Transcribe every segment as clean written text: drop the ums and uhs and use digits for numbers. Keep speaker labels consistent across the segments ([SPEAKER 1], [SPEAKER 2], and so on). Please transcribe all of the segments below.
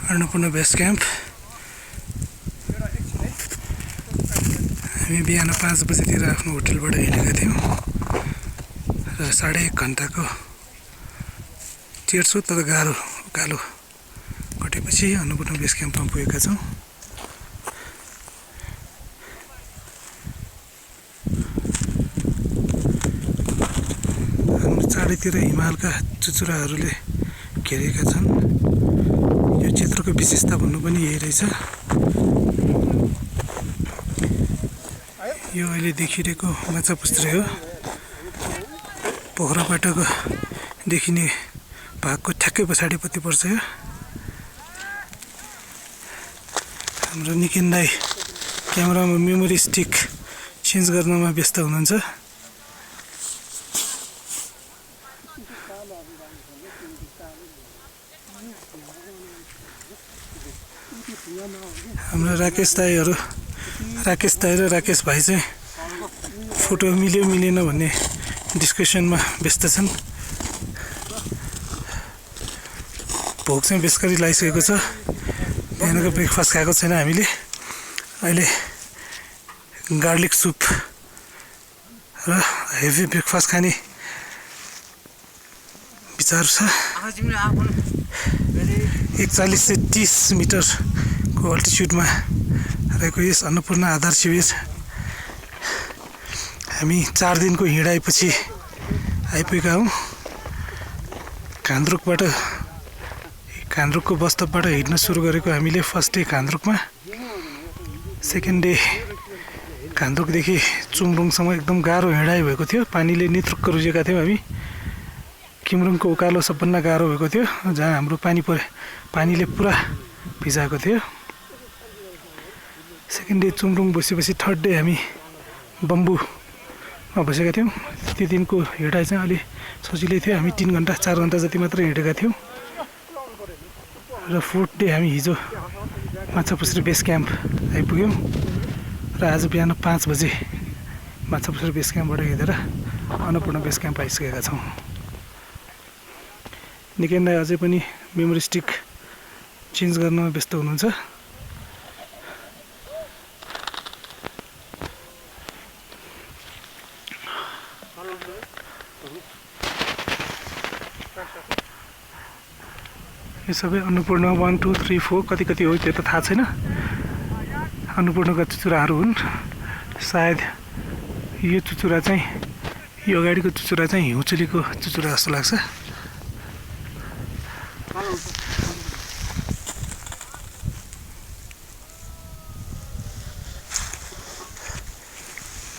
[SPEAKER 1] Annapurna base camp. हामी बिहान 5 बजेतिर आफ्नो होटलबाट हिँडेका थियौँ र 1.5 घन्टाको तेर्सो तर गाह्रो उकालो कटेपछि अन्नपूर्ण बेस क्याम्पमा पुगेका छौँ। हाम्रो चारैतिर हिमालका चुचुराहरूले घेरेका छन्। यो क्षेत्रको विशेषता भन्नु पनि यही रहेछ। यो अहिले देखिरहेको माछापुच्छ्रे हो। पोखराबाटको देखिने भागको ठ्याक्कै पछाडिपट्टि पर्छ यो। हाम्रो निकेन दाइ क्यामेरामा मेमोरी स्टिक चेन्ज गर्नमा व्यस्त हुनुहुन्छ। हाम्रो राकेश दाई र राकेश भाइ चाहिँ फोटो मिल्यो मिलेन भन्ने डिस्कसनमा व्यस्त छन्। भोक चाहिँ बेसरी लागिसकेको छ। बिहानको ब्रेकफास्ट खाएको छैन हामीले। अहिले गार्लिक सुप र हेभी ब्रेकफास्ट खाने विचार छ। 41 से 30 मिटरको अल्टिट्युडमा रहेको यस अन्नपूर्ण आधार शिविर हामी 4 दिनको हिँडाइपछि आइपुगेका हौँ। कान्द्रुकको बस स्टपबाट हिँड्न सुरु गरेको हामीले फर्स्ट डे कान्द्रुकमा, सेकेन्ड डे कान्द्रुकदेखि चुम्रुङसम्म एकदम गाह्रो हिँडाइ भएको थियो। पानीले नित्रुक्क रुजेका थियौँ हामी। किमरुङको उकालो सबभन्दा गाह्रो भएको थियो, जहाँ हाम्रो पानीले पुरा भिजाएको थियो। सेकेन्ड डे चुम्रुङ बसेपछि थर्ड डे हामी बम्बुमा बसेका थियौँ। त्यो दिनको हिँडाइ चाहिँ अलि सजिलै थियो। हामी 4 घन्टा जति मात्र हिँडेका थियौँ। र फोर्थ डे हामी हिजो माछापुच्छ्रे बेस क्याम्प आइपुग्यौँ र आज बिहान 5 बजे माछापुच्छ्रे बेस क्याम्पबाट हिँडेर अन्नपूर्ण बेस क्याम्प आइसकेका छौँ। निकेन दाइ अझै पनि मेमोरी स्टिक चेन्ज गर्नमा व्यस्त हुनुहुन्छ। यो सबै अन्नपूर्ण 1 2 3 4 कति हो त्यो त थाहा छैन। अन्नपूर्णका चुचुराहरू हुन्। सायद यो चुचुरा चाहिँ, यो अगाडिको चुचुरा चाहिँ हिउँचुलीको चुचुरा जस्तो लाग्छ।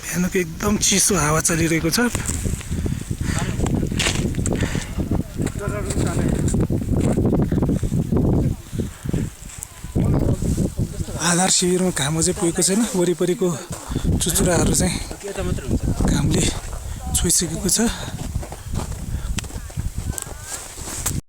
[SPEAKER 1] बिहानको एकदम चिसो हावा चलिरहेको छ। आधार शिविरमा घाम अझै पुगेको छैन। वरिपरिको चुचुराहरू चाहिँ घामले छोइसकेको छ।